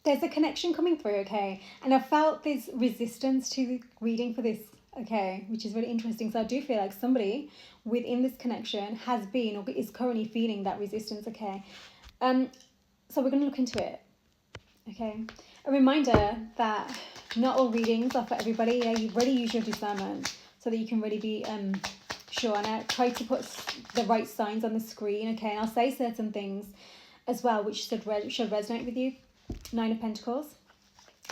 there's a connection coming through, okay? And I felt this resistance to the reading for this, okay, which is really interesting. So I do feel like somebody within this connection has been or is currently feeling that resistance, okay? So we're going to look into it, okay? A reminder that not all readings are for everybody. Yeah, you really use your discernment so that you can really be sure. And I try to put the right signs on the screen, okay? And I'll say certain things as well which should resonate with you. 9 of Pentacles.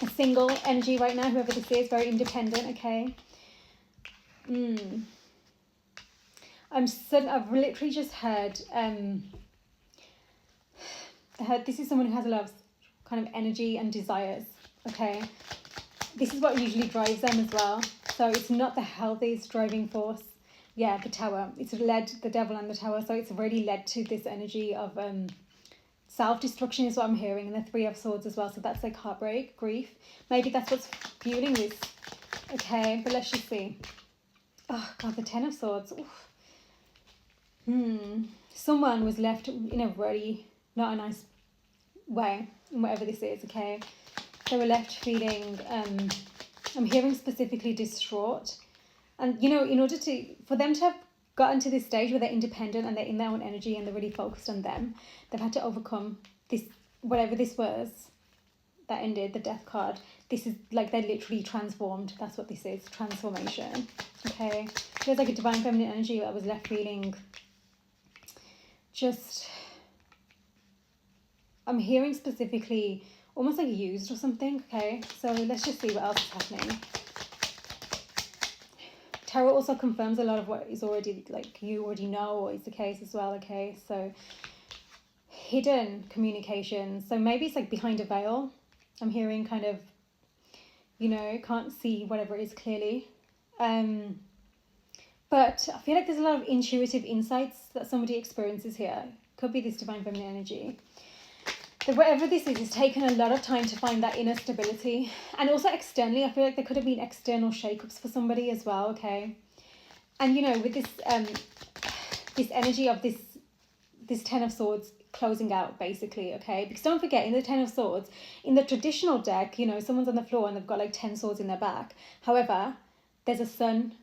A single energy right now, whoever this is, very independent, okay? I've literally just heard, this is someone who has a lot of kind of energy and desires, okay? This is what usually drives them as well. So it's not the healthiest driving force. Yeah, the Tower. It's led the Devil and the Tower. So it's really led to this energy of self-destruction is what I'm hearing. And the 3 of Swords as well. So that's like heartbreak, grief. Maybe that's what's fueling this. Okay, but let's just see. Oh, God, the 10 of Swords. Oof. Someone was left in a really not a nice way, in whatever this is, okay? They were left feeling, I'm hearing specifically distraught. And, you know, in order for them to have gotten to this stage where they're independent and they're in their own energy and they're really focused on them, they've had to overcome this, whatever this was that ended, the Death card. This is like they're literally transformed. That's what this is, transformation, okay? There's like a divine feminine energy that was left feeling just, I'm hearing specifically almost like used or something, okay? So let's just see what else is happening. Tarot also confirms a lot of what is already, like, you already know or is the case as well, okay? So hidden communication. So maybe it's like behind a veil. I'm hearing kind of, you know, can't see whatever it is clearly. But I feel like there's a lot of intuitive insights that somebody experiences here. Could be this divine feminine energy. But whatever this is, it's taken a lot of time to find that inner stability. And also externally, I feel like there could have been external shakeups for somebody as well, okay? And, you know, with this this energy of this 10 of Swords closing out, basically, okay? Because don't forget, in the 10 of Swords, in the traditional deck, you know, someone's on the floor and they've got like 10 swords in their back. However, there's a sun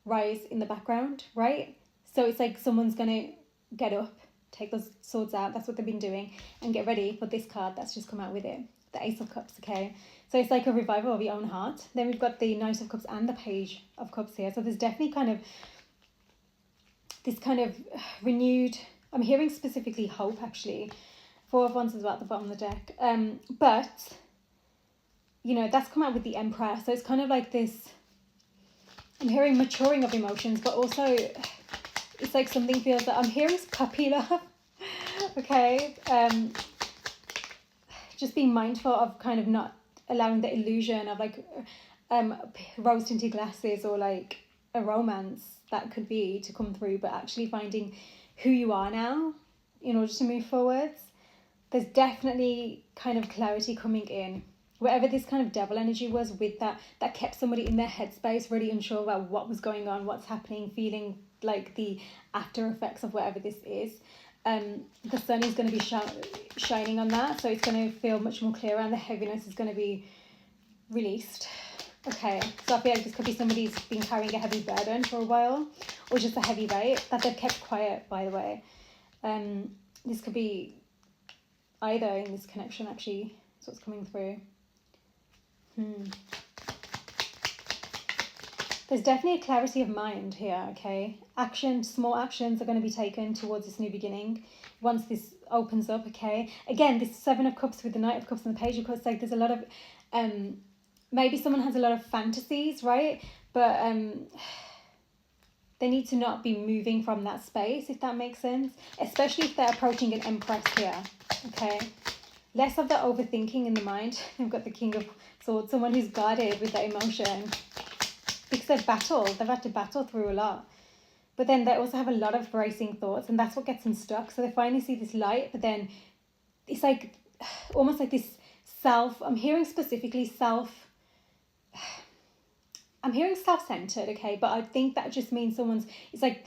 rise in the background, right? So it's like someone's going to get up, take those swords out, that's what they've been doing, and get ready for this card that's just come out with it, the Ace of Cups, okay? So it's like a revival of your own heart. Then we've got the Knight of Cups and the Page of Cups here. So there's definitely kind of this kind of renewed, I'm hearing specifically hope, actually. 4 of Wands as well at the bottom of the deck. But, you know, that's come out with the Emperor. So it's kind of like this, I'm hearing maturing of emotions, but also it's like something feels that I'm hearing puppy love, okay? Just being mindful of kind of not allowing the illusion of like rose tinted glasses or like a romance that could be to come through, but actually finding who you are now in order to move forwards. There's definitely kind of clarity coming in. Whatever this kind of devil energy was with that kept somebody in their headspace, really unsure about what was going on, what's happening, feeling like the after effects of whatever this is. The sun is going to be shining on that, so it's going to feel much more clearer and the heaviness is going to be released. Okay, so I feel like this could be somebody who's been carrying a heavy burden for a while, or just a heavy weight that they've kept quiet, by the way. This could be either in this connection, actually. That's what's coming through. There's definitely a clarity of mind here, okay? Small actions are going to be taken towards this new beginning once this opens up, okay? Again, this 7 of Cups with the Knight of Cups and the Page of Cups, like there's a lot of, maybe someone has a lot of fantasies, right? But they need to not be moving from that space, if that makes sense. Especially if they're approaching an Empress here, okay? Less of the overthinking in the mind. We've got the King of Swords, someone who's guarded with that emotion. Because they've had to battle through a lot. But then they also have a lot of racing thoughts, and that's what gets them stuck. So they finally see this light, but then it's like almost like this I'm hearing specifically I'm hearing self-centered, okay? But I think that just means it's like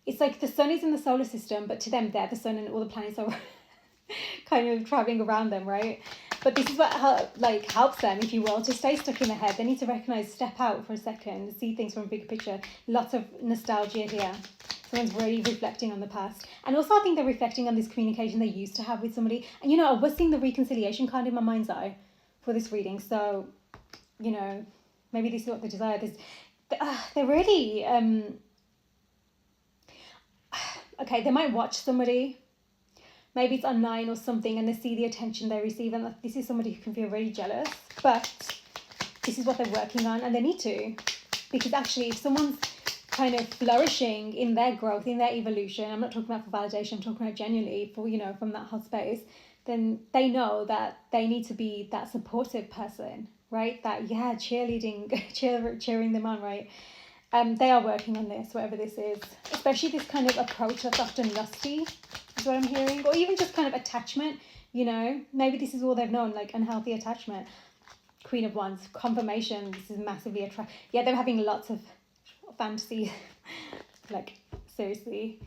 it's like the sun is in the solar system, but to them, they're the sun and all the planets are kind of traveling around them, right? But this is what helps them, if you will, to stay stuck in their head. They need to recognize, step out for a second, see things from a bigger picture. Lots of nostalgia here. Someone's really reflecting on the past. And also I think they're reflecting on this communication they used to have with somebody. And, I was seeing the reconciliation card in my mind's eye for this reading. So, maybe this is what they desire. They're really... okay, they might watch somebody. Maybe it's online or something, and they see the attention they receive. And this is somebody who can feel really jealous. But this is what they're working on, and they need to. Because actually, if someone's kind of flourishing in their growth, in their evolution, I'm not talking about for validation, I'm talking about genuinely for, from that hot space, then they know that they need to be that supportive person, right? That, cheerleading, cheering them on, right? They are working on this, whatever this is, especially this kind of approach that's often lusty, is what I'm hearing, or even just kind of attachment, maybe this is all they've known, like unhealthy attachment. Queen of Wands, confirmation, this is massively attractive. Yeah, they're having lots of fantasy, like seriously,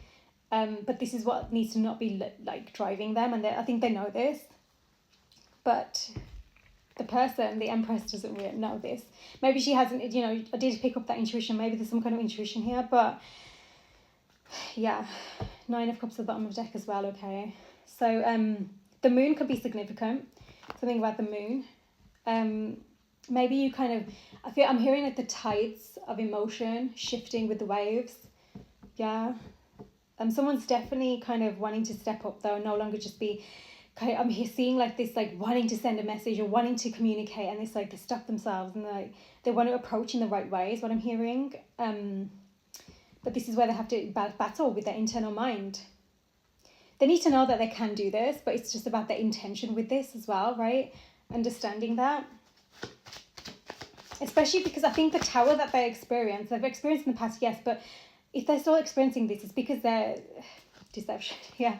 but this is what needs to not be like driving them, and I think they know this, but the person, the Empress, doesn't really know this. Maybe she hasn't, I did pick up that intuition, maybe there's some kind of intuition here, but yeah, 9 of Cups at the bottom of the deck as well. Okay, so the moon could be significant, something about the moon. Maybe you I'm hearing like the tides of emotion shifting with the waves. Yeah. Someone's definitely kind of wanting to step up though, no longer just be I'm here seeing like this, like wanting to send a message or wanting to communicate, and it's like they stop themselves and they want to approach in the right way is what I'm hearing. But this is where they have to battle with their internal mind. They need to know that they can do this, but it's just about their intention with this as well, right? Understanding that. Especially because I think the tower that they've experienced in the past, yes, but if they're still experiencing this, it's because they're deception. Yeah,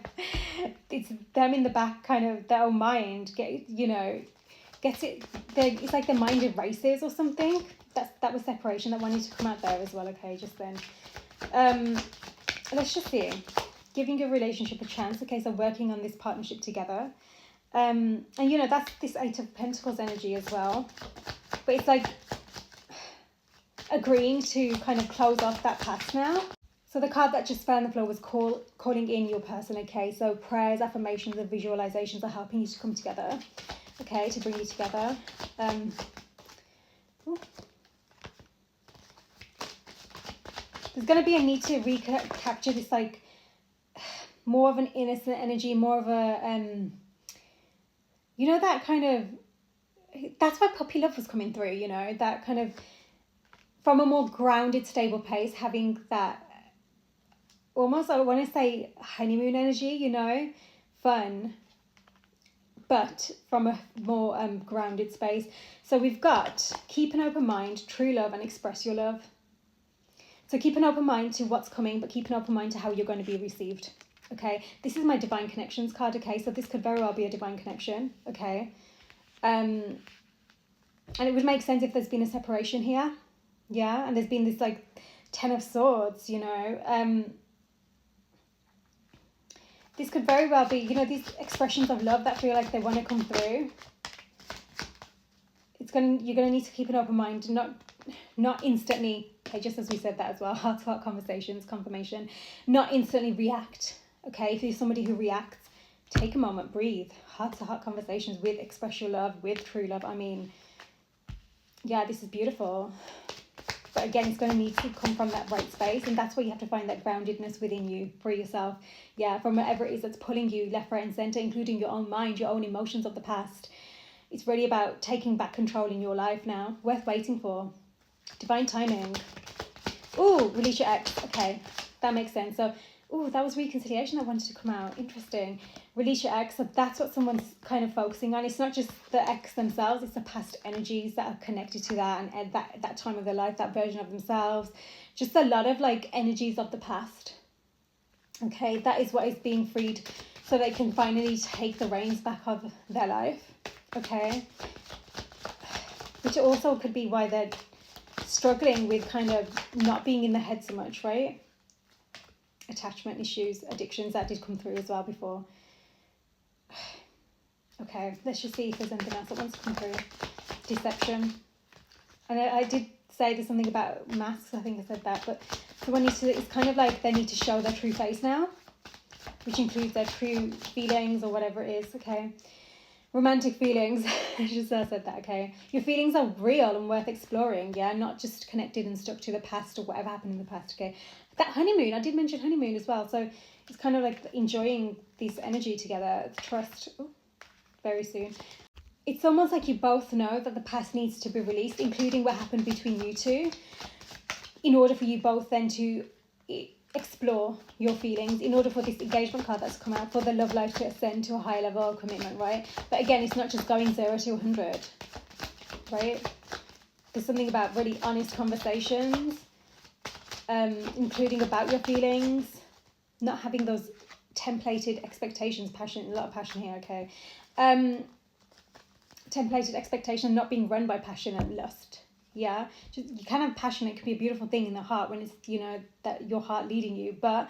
it's them in the back, kind of their own mind gets it. It's like their mind erases or something. That was separation that wanted to come out there as well. Okay, just then. Let's just see. Giving your relationship a chance. Okay, so working on this partnership together. And that's this 8 of Pentacles energy as well. But it's like agreeing to kind of close off that past now. So the card that just fell on the floor was calling in your person, okay? So prayers, affirmations, and visualizations are helping you to come together, okay, to bring you together. There's going to be a need to recapture this, like, more of an innocent energy, more of a, that kind of, that's why puppy love was coming through, that kind of, from a more grounded, stable place, having that, almost, I want to say honeymoon energy, fun, but from a more grounded space. So we've got keep an open mind, true love, and express your love. So keep an open mind to what's coming, but keep an open mind to how you're going to be received. Okay, this is my divine connections card. Okay, so this could very well be a divine connection. Okay, and it would make sense if there's been a separation here. Yeah, and there's been this like 10 of Swords. This could very well be, these expressions of love that feel like they want to come through. You're gonna need to keep an open mind, not instantly. Okay, just as we said that as well, heart-to-heart conversations, confirmation. Not instantly react. Okay, if you're somebody who reacts, take a moment, breathe. Heart-to-heart conversations with express your love, with true love. I mean, yeah, this is beautiful. But again, it's going to need to come from that right space. And that's where you have to find that groundedness within you for yourself. Yeah, from whatever it is that's pulling you left, right, and center, including your own mind, your own emotions of the past. It's really about taking back control in your life now. Worth waiting for. Divine timing. Ooh, release your ex. Okay, that makes sense. So, ooh, that was reconciliation that wanted to come out. Interesting. Release your ex. So that's what someone's kind of focusing on. It's not just the ex themselves. It's the past energies that are connected to that and that time of their life, that version of themselves. Just a lot of like energies of the past. Okay, that is what is being freed so they can finally take the reins back of their life. Okay. Which also could be why they're struggling with kind of not being in the head so much, right? Attachment issues, addictions, that did come through as well before. Okay, let's just see if there's anything else that wants to come through. Deception. And I did say there's something about masks, I think I said that, but someone needs to, it's kind of like they need to show their true face now, which includes their true feelings or whatever it is, okay? Romantic feelings, I just said that, okay? Your feelings are real and worth exploring, yeah? Not just connected and stuck to the past or whatever happened in the past, okay? That honeymoon, I did mention honeymoon as well, so it's kind of like enjoying this energy together, trust, very soon. It's almost like you both know that the past needs to be released, including what happened between you two, in order for you both then to explore your feelings, in order for this engagement card that's come out, for the love life to ascend to a higher level of commitment, right? But again, it's not just going 0 to 100, right? There's something about really honest conversations, including about your feelings, not having those templated expectations, passion, a lot of passion here, okay? Templated expectation, not being run by passion and lust. Yeah, just, you can have passion. It can be a beautiful thing in the heart when it's, you know, that your heart leading you. But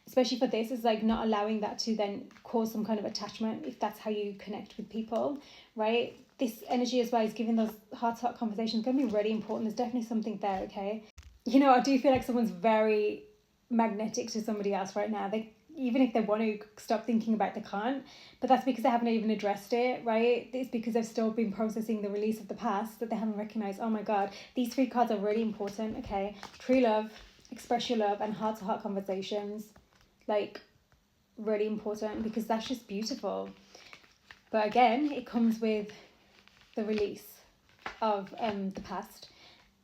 especially for this, it's like not allowing that to then cause some kind of attachment if that's how you connect with people, right? This energy as well is giving those heart-to-heart conversations going to be really important. There's definitely something there, okay? You know, I do feel like someone's very magnetic to somebody else right now. They, even if they want to stop thinking about it, they can't, but that's because they haven't even addressed it, right? It's because they've still been processing the release of the past that they haven't recognized, oh my God, these 3 cards are really important, okay? True love, express your love, and heart-to-heart conversations, like, really important, because that's just beautiful. But again, it comes with the release of the past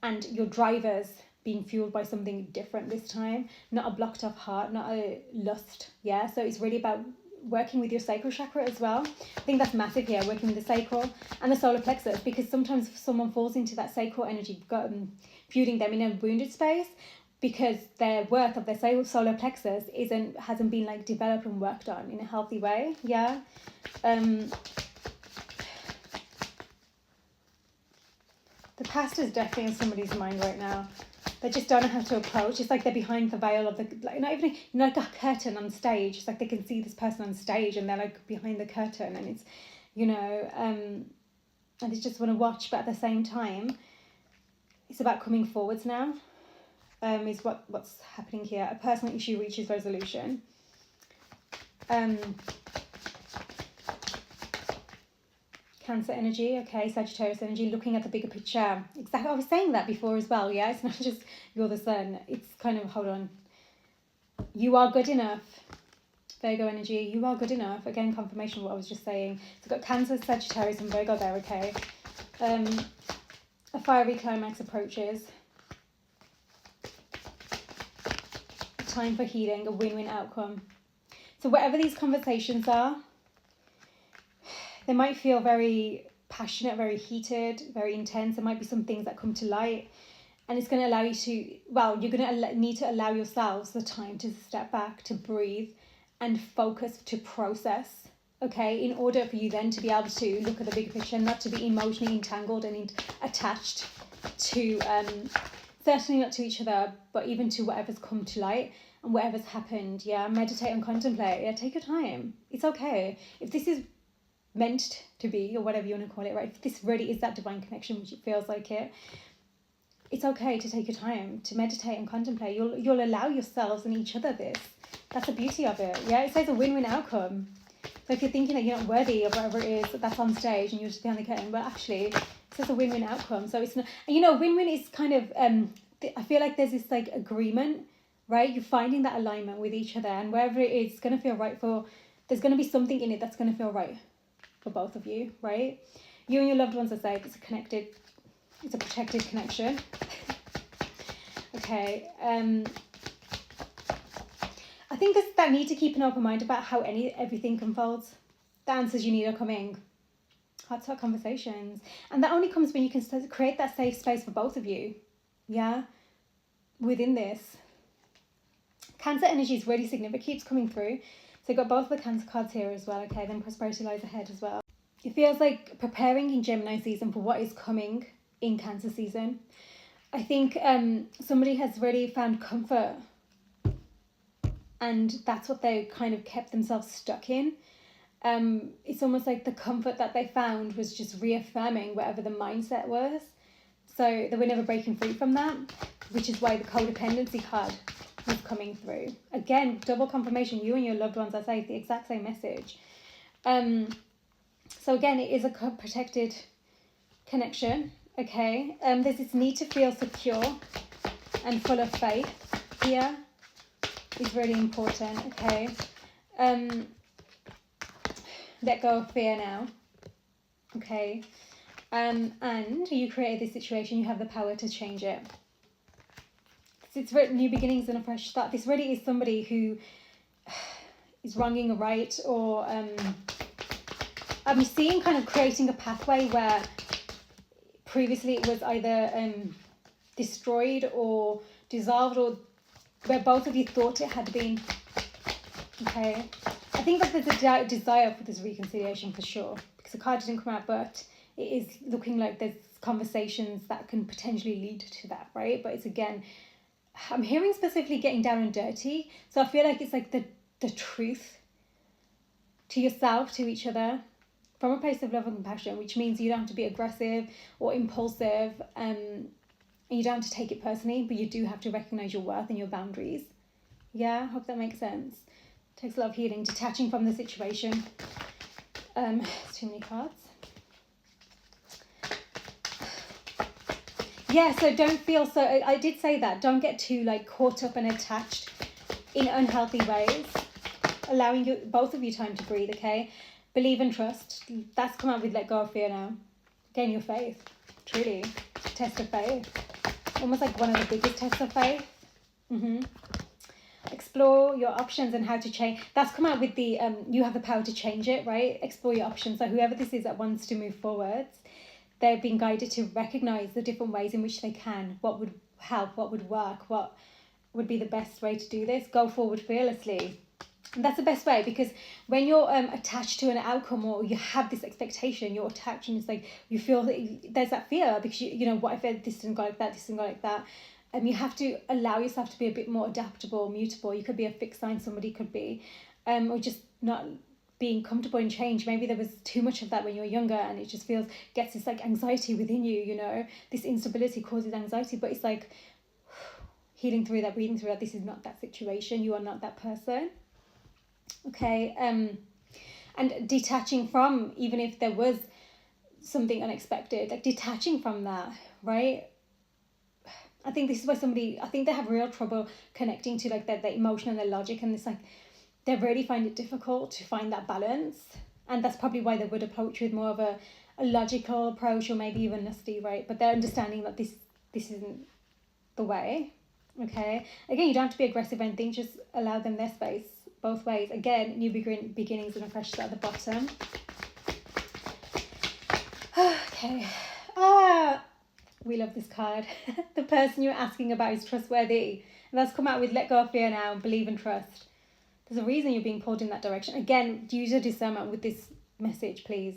and your drivers being fueled by something different this time, not a blocked off heart, not a lust, yeah? So it's really about working with your sacral chakra as well. I think that's massive here, working with the sacral and the solar plexus, because sometimes someone falls into that sacral energy, fueling them in a wounded space because their worth of their solar plexus hasn't been like developed and worked on in a healthy way, yeah? The past is definitely on somebody's mind right now. They just don't know how to approach. It's like they're behind the veil of the, like, not even, you know, like a curtain on stage. It's like they can see this person on stage and they're like behind the curtain, and it's, you know, and they just want to watch, but at the same time, it's about coming forwards now, is what's happening here. A personal issue reaches resolution. Cancer energy, okay, Sagittarius energy, looking at the bigger picture. Exactly, I was saying that before as well, yeah? It's not just you're the sun. It's kind of, hold on. You are good enough. Virgo energy, you are good enough. Again, confirmation of what I was just saying. So I've got Cancer, Sagittarius and Virgo there, okay? A fiery climax approaches. Time for healing, a win-win outcome. So whatever these conversations are, they might feel very passionate, very heated, very intense. There might be some things that come to light, and it's going to allow you to, well, you're going to need to allow yourselves the time to step back, to breathe and focus, to process, okay, in order for you then to be able to look at the bigger picture, not to be emotionally entangled and attached to, certainly not to each other, but even to whatever's come to light and whatever's happened, yeah? Meditate and contemplate, yeah? Take your time. It's okay. If this is meant to be, or whatever you want to call it, right? If this really is that divine connection, which it feels like it, it's okay to take your time to meditate and contemplate. You'll allow yourselves and each other this. That's the beauty of it, yeah? It says a win-win outcome. So if you're thinking that you're not worthy of whatever it is that's on stage and you're just behind the curtain, well, actually, it says a win-win outcome. So it's not, and you know, win-win is kind of, I feel like there's this like agreement, right? You're finding that alignment with each other, and wherever it is, it's going to feel right there's going to be something in it that's going to feel right for both of you, right? You and your loved ones are safe. It's a protected connection. Okay. I think there's that need to keep an open mind about how everything unfolds. The answers you need are coming. Heart-to-heart conversations. And that only comes when you can create that safe space for both of you. Yeah? Within this. Cancer energy is really significant. It keeps coming through. So you've got both the Cancer cards here as well. Okay, then prosperity lies ahead as well. It feels like preparing in Gemini season for what is coming in Cancer season. I think somebody has really found comfort, and that's what they kind of kept themselves stuck in. It's almost like the comfort that they found was just reaffirming whatever the mindset was. So they were never breaking free from that, which is why the codependency card was coming through. Again, double confirmation, you and your loved ones are saying the exact same message. So again, it is a protected connection, okay? There's this need to feel secure and full of faith here is really important, okay? Let go of fear now, okay? And you created this situation, you have the power to change it. It's new beginnings and a fresh start. This really is somebody who is wronging a right, or I'm seeing kind of creating a pathway where previously it was either destroyed or dissolved, or where both of you thought it had been. Okay, I think that there's a desire for this reconciliation for sure, because the card didn't come out, but it is looking like there's conversations that can potentially lead to that, right? But it's, again, I'm hearing specifically getting down and dirty, so I feel like it's like the truth to yourself, to each other, from a place of love and compassion, which means you don't have to be aggressive or impulsive, and you don't have to take it personally, but you do have to recognize your worth and your boundaries. Yeah, I hope that makes sense. It takes a lot of healing, detaching from the situation. Too many cards. Yeah, so don't feel so, I did say that, don't get too like caught up and attached in unhealthy ways, allowing you, both of you, time to breathe, okay? Believe and trust. That's come out with let go of fear now. Gain your faith, truly. Test of faith. Almost like one of the biggest tests of faith. Explore your options and how to change. That's come out with the, you have the power to change it, right? Explore your options. So whoever this is that wants to move forwards, they're being guided to recognize the different ways in which they can, what would help, what would work, what would be the best way to do this. Go forward fearlessly. And that's the best way, because when you're attached to an outcome, or you have this expectation, you're attached, and it's like you feel that there's that fear, because you know, what if this didn't go like that, this didn't go like that. You have to allow yourself to be a bit more adaptable, mutable. You could be a fixed sign, somebody could be, or just not being comfortable in change. Maybe there was too much of that when you were younger, and it just gets this like anxiety within you, you know, this instability causes anxiety, but it's like healing through that, breathing through that. This is not that situation. You are not that person. Okay. And detaching from, even if there was something unexpected, like detaching from that, right? I think this is why I think they have real trouble connecting to like their emotion and their logic, and it's like they really find it difficult to find that balance, and that's probably why they would approach with more of a logical approach, or maybe even nasty, right? But they're understanding that this isn't the way. Okay, again, you don't have to be aggressive or anything, just allow them their space, both ways. Again, new beginnings and a fresh start at the bottom. Okay. We love this card. The person you're asking about is trustworthy. And that's come out with let go of fear now and believe and trust. There's a reason you're being pulled in that direction. Again, use your discernment with this message, please.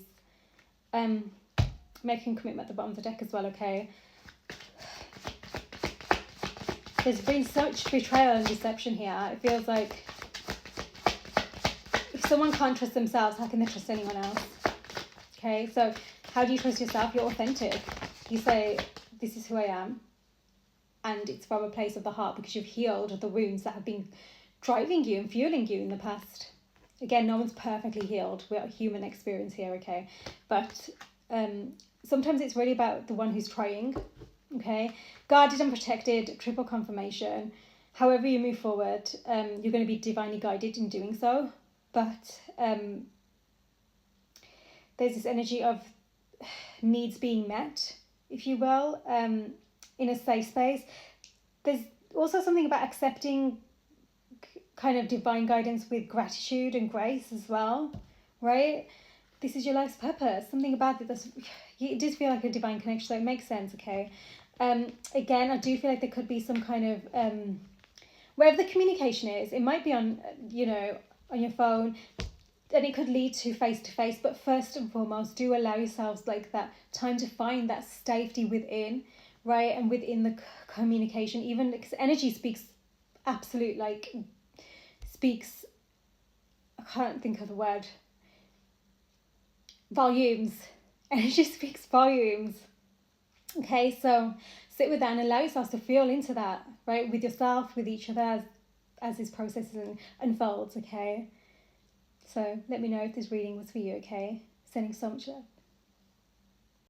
Making commitment at the bottom of the deck as well, okay? There's been such betrayal and deception here. It feels like if someone can't trust themselves, how can they trust anyone else? Okay, so how do you trust yourself? You're authentic. You say, this is who I am, and it's from a place of the heart, because you've healed the wounds that have been driving you and fueling you in the past. Again, no one's perfectly healed. We're a human experience here, okay? But sometimes it's really about the one who's trying, okay? Guarded and protected, triple confirmation. However you move forward, you're going to be divinely guided in doing so. But there's this energy of needs being met, if you will, in a safe space. There's also something about accepting kind of divine guidance with gratitude and grace as well, right? This is your life's purpose. Something about it it does feel like a divine connection, so it makes sense, okay? Again, I do feel like there could be some kind of wherever the communication is, it might be on, you know, on your phone, and it could lead to face-to-face, but first and foremost, do allow yourselves like that time to find that safety within, right? And within the communication, even because energy speaks I can't think of the word, volumes. Energy speaks volumes. Okay, so sit with that and allow yourself to feel into that, right? With yourself, with each other as this process unfolds, okay? So let me know if this reading was for you, okay? Sending so much love.